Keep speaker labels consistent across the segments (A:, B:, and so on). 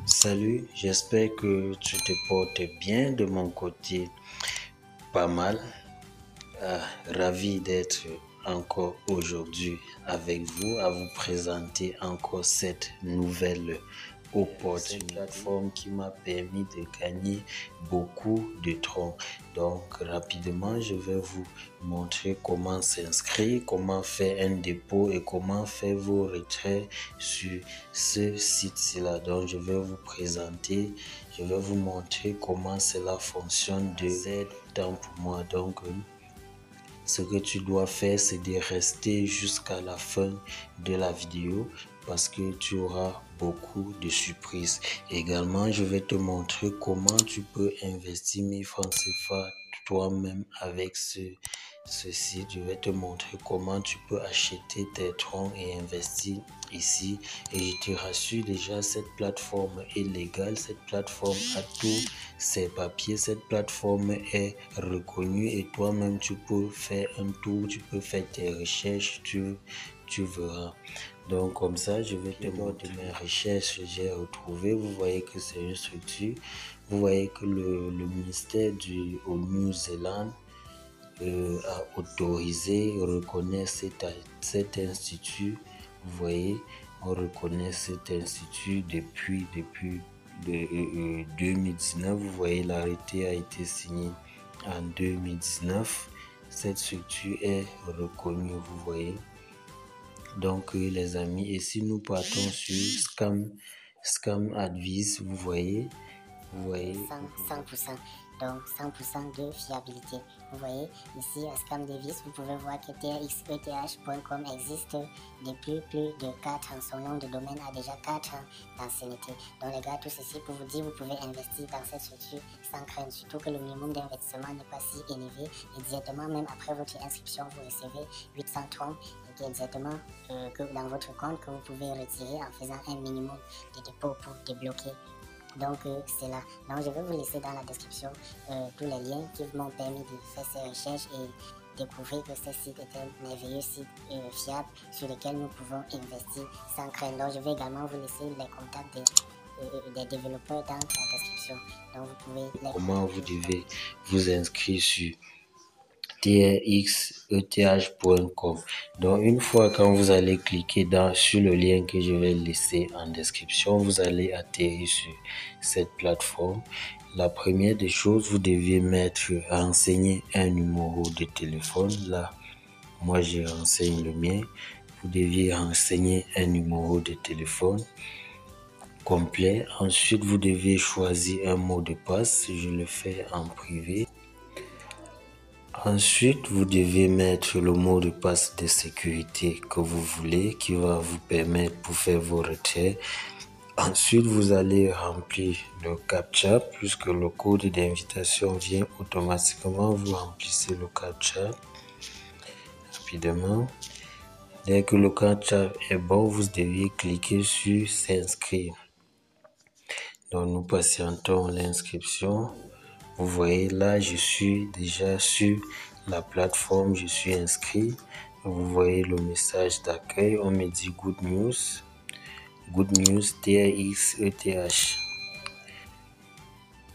A: Salut, j'espère que tu te portes bien de mon côté, pas mal. Ravi d'être encore aujourd'hui avec vous, à vous présenter encore cette nouvelle opportunité, une plateforme qui m'a permis de gagner beaucoup de troncs. Donc rapidement, je vais vous montrer comment s'inscrire, comment faire un dépôt et comment faire vos retraits sur ce site-là. Donc je vais vous présenter, je vais vous montrer comment cela fonctionne de Z temps pour moi. Donc ce que tu dois faire, c'est de rester jusqu'à la fin de la vidéo parce que tu auras beaucoup de surprises. Également, je vais te montrer comment tu peux investir 1000 francs CFA toi-même avec ce site. Je vais te montrer comment tu peux acheter tes troncs et investir ici. Et je te rassure déjà, cette plateforme est légale. Cette plateforme a tous ses papiers. Cette plateforme est reconnue et toi-même tu peux faire un tour, tu peux faire tes recherches, tu verras. Donc comme ça, je vais te montrer mes recherches que j'ai retrouvées. Vous voyez que c'est une structure. Vous voyez que le ministère au New Zealand a autorisé, reconnaît cet institut. Vous voyez, on reconnaît cet institut depuis 2019. Vous voyez, l'arrêté a été signé en 2019. Cette structure est reconnue, vous voyez. Donc les amis, et si nous partons sur Scam Advice, vous voyez
B: 100%, donc 100% de fiabilité. Vous voyez ici à Scam Advice, vous pouvez voir que trxeth.com existe depuis plus de 4 ans. Son nom de domaine a déjà 4 ans d'ancienneté. Donc les gars, tout ceci pour vous dire, vous pouvez investir dans cette structure sans crainte, surtout que le minimum d'investissement n'est pas si élevé et directement même après votre inscription, vous recevez 800 troncs qui est directement que dans votre compte que vous pouvez retirer en faisant un minimum de dépôt pour débloquer. Donc c'est là. Donc je vais vous laisser dans la description tous les liens qui m'ont permis de faire ces recherches et découvrir que ce site est un merveilleux site fiable sur lequel nous pouvons investir sans crainte. Donc je vais également vous laisser les contacts des développeurs dans la description. Donc vous pouvez
A: comment vous devez vous inscrire sur trxeth.com. Donc une fois quand vous allez cliquer sur le lien que je vais laisser en description, vous allez atterrir sur cette plateforme. La première des choses, vous devez renseigner un numéro de téléphone. Là, moi je renseigne le mien. Vous deviez renseigner un numéro de téléphone complet. Ensuite, vous devez choisir un mot de passe. Je le fais en privé. Ensuite, vous devez mettre le mot de passe de sécurité que vous voulez, qui va vous permettre pour faire vos retraits. Ensuite, vous allez remplir le CAPTCHA, puisque le code d'invitation vient automatiquement. Vous remplissez le CAPTCHA rapidement. Dès que le CAPTCHA est bon, vous devez cliquer sur s'inscrire. Donc, nous patientons l'inscription. Vous voyez là, je suis déjà sur la plateforme, je suis inscrit. Vous voyez le message d'accueil, on me dit Good News, TRXETH.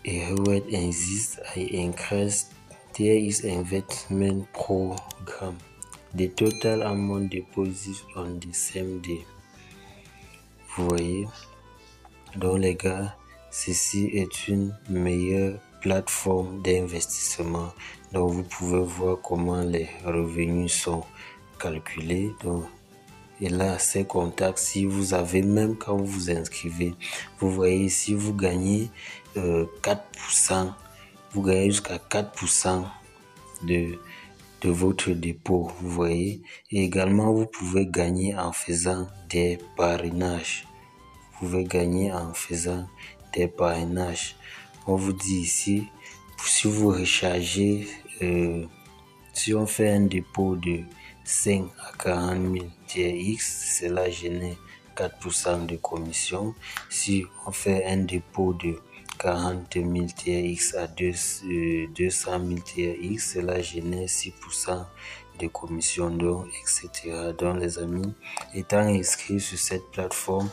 A: A reward exists, I increase TRX investment program. The total amount deposit on the same day. Vous voyez, donc les gars, ceci est une meilleure plateforme d'investissement. Donc vous pouvez voir comment les revenus sont calculés. Donc, et là, ces contacts, si vous avez, même quand vous vous inscrivez, vous voyez ici, vous gagnez 4%, vous gagnez jusqu'à 4% de votre dépôt, vous voyez. Et également, vous pouvez gagner en faisant des parrainages. Vous pouvez gagner en faisant des parrainages. On vous dit ici, si vous rechargez, si on fait un dépôt de 5 à 40 000 TRX, cela génère 4% de commission. Si on fait un dépôt de 40 000 TRX à 200 000 TRX, cela génère 6% de commission, donc, etc. Donc les amis, étant inscrits sur cette plateforme,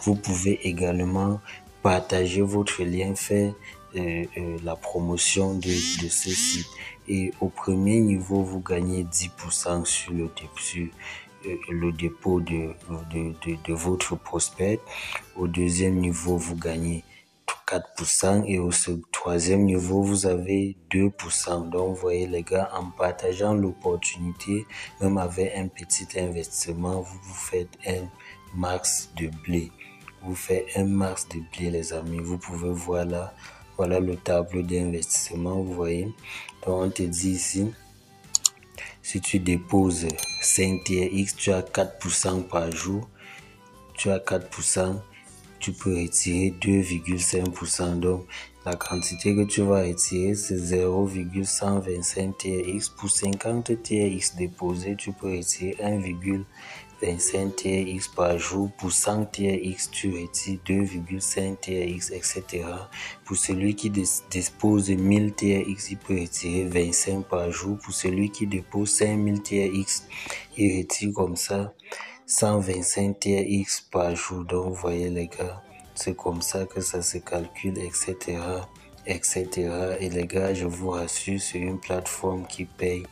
A: Vous pouvez également partager votre lien, faire la promotion de ce site. Et au premier niveau, vous gagnez 10% sur le dépôt de votre prospect. Au deuxième niveau, vous gagnez 4% et au troisième niveau, vous avez 2%. Donc, vous voyez les gars, en partageant l'opportunité, même avec un petit investissement, vous faites un max de blé. Vous faites un max de blé, les amis. Vous pouvez voir là, voilà le tableau d'investissement, vous voyez. Donc, on te dit ici, si tu déposes 5 TRX, tu as 4% par jour. Tu as 4%, tu peux retirer 2,5%. Donc, la quantité que tu vas retirer, c'est 0,125 TRX. Pour 50 TRX déposés, tu peux retirer 1,25 TRX par jour. Pour 100 TRX, tu retires 2,5 TRX, etc. Pour celui qui dispose de 1000 TRX, il peut retirer 25 par jour. Pour celui qui dépose 5000 TRX, il retire comme ça 125 TRX par jour. Donc, vous voyez les gars, c'est comme ça que ça se calcule, etc., etc. Et les gars, je vous rassure, c'est une plateforme qui paye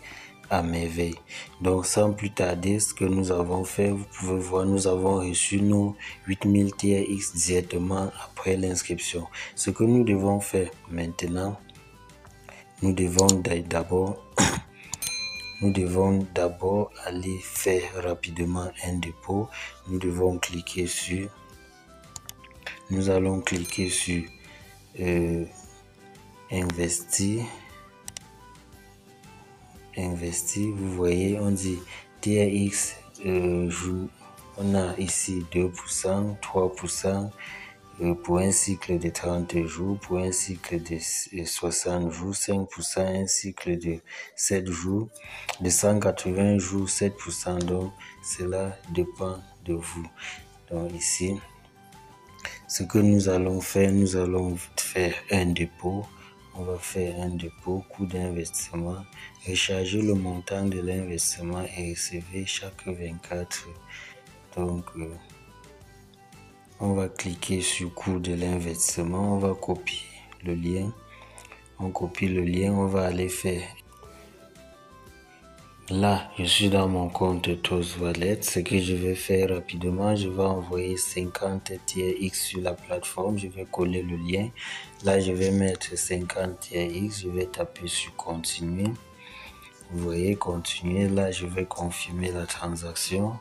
A: à merveille. Donc, sans plus tarder, ce que nous avons fait, vous pouvez voir, nous avons reçu nos 8000 TRX directement après l'inscription. Ce que nous devons faire maintenant, nous devons d'abord aller faire rapidement un dépôt. Nous allons cliquer sur investir. Vous voyez, on dit TRX jour. On a ici 2%, 3%. Pour un cycle de 30 jours, pour un cycle de 60 jours, 5%, un cycle de 7 jours, de 180 jours, 7%. Donc, cela dépend de vous. Donc, ici, ce que nous allons faire un dépôt. On va faire un dépôt, coût d'investissement, recharger le montant de l'investissement et recevoir chaque 24. Donc, on va cliquer sur coût de l'investissement, on va copier le lien. On copie le lien, on va aller faire. Là, je suis dans mon compte Toast Wallet. Ce que je vais faire rapidement, je vais envoyer 50 TRX sur la plateforme. Je vais coller le lien. Là, je vais mettre 50 TRX. Je vais taper sur continuer. Vous voyez, continuer. Là, je vais confirmer la transaction.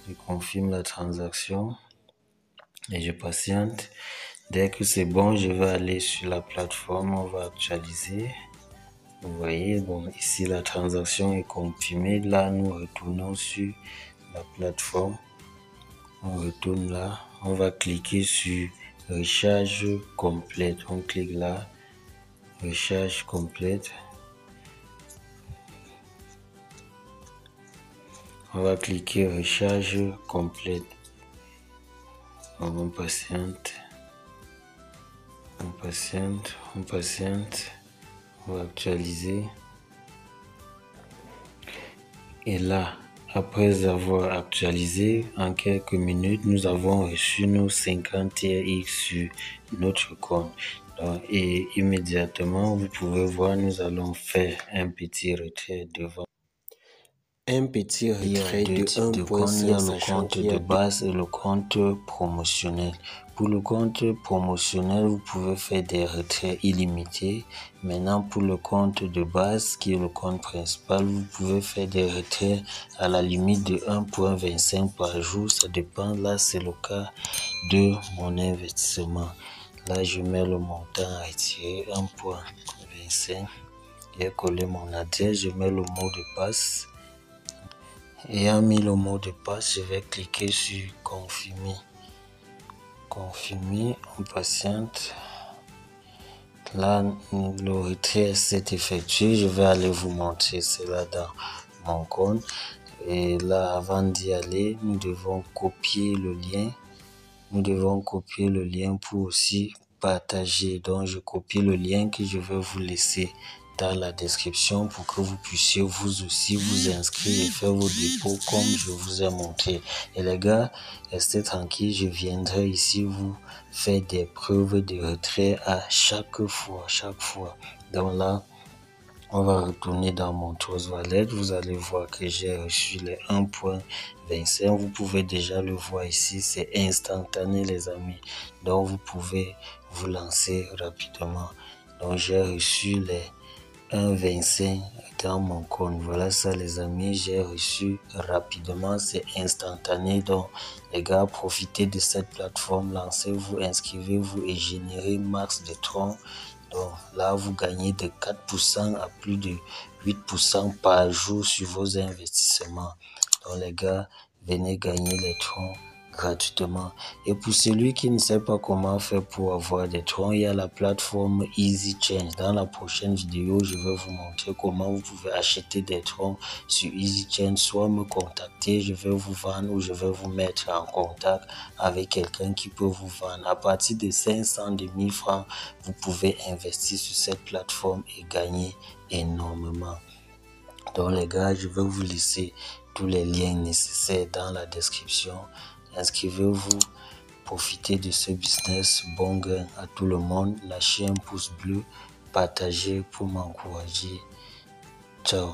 A: Je confirme la transaction et je patiente. Dès que c'est bon, je vais aller sur la plateforme. On va actualiser. Vous voyez, bon, ici la transaction est confirmée. Là, nous retournons sur la plateforme. On retourne là. On va cliquer sur recharge complète. On clique là. Recharge complète. On va cliquer recharge complète. On patiente. On patiente. On patiente. On va actualiser. Et là, après avoir actualisé, en quelques minutes, nous avons reçu nos 50 TRX sur notre compte. Donc, et immédiatement, vous pouvez voir, nous allons faire un petit retrait devant.
C: Un petit retrait de 1.5,
A: il y a le compte de base et le compte promotionnel. Pour le compte promotionnel, vous pouvez faire des retraits illimités. Maintenant, pour le compte de base, qui est le compte principal, vous pouvez faire des retraits à la limite de 1.25 par jour. Ça dépend. Là, c'est le cas de mon investissement. Là, je mets le montant à retirer, 1.25. J'ai collé mon adresse, je mets le mot de passe. Ayant mis le mot de passe, je vais cliquer sur confirmer. Confirmer, on patiente. Là, le retrait s'est effectué. Je vais aller vous montrer cela dans mon compte. Et là, avant d'y aller, nous devons copier le lien. Nous devons copier le lien pour aussi partager. Donc, je copie le lien que je vais vous laisser dans la description pour que vous puissiez vous aussi vous inscrire et faire vos dépôts comme je vous ai montré. Et les gars, restez tranquilles, je viendrai ici vous faire des preuves de retrait à chaque fois. Donc là, on va retourner dans mon Trust Wallet. Vous allez voir que j'ai reçu les 1.25. Vous pouvez déjà le voir ici. C'est instantané, les amis. Donc, vous pouvez vous lancer rapidement. Donc, j'ai reçu les 1.25 dans mon compte. Voilà ça, les amis. J'ai reçu rapidement. C'est instantané. Donc, les gars, profitez de cette plateforme. Lancez-vous, inscrivez-vous et générez max de troncs. Donc là, vous gagnez de 4% à plus de 8% par jour sur vos investissements. Donc les gars, venez gagner les troncs gratuitement. Et pour celui qui ne sait pas comment faire pour avoir des troncs, il y a la plateforme Easy Change. Dans la prochaine vidéo, je vais vous montrer comment vous pouvez acheter des troncs sur Easy Change, soit me contacter, je vais vous vendre ou je vais vous mettre en contact avec quelqu'un qui peut vous vendre. À partir de 500 de 1000 francs, vous pouvez investir sur cette plateforme et gagner énormément. Donc les gars, je vais vous laisser tous les liens nécessaires dans la description. Inscrivez-vous, profitez de ce business. Bon gain à tout le monde. Lâchez un pouce bleu, partagez pour m'encourager. Ciao.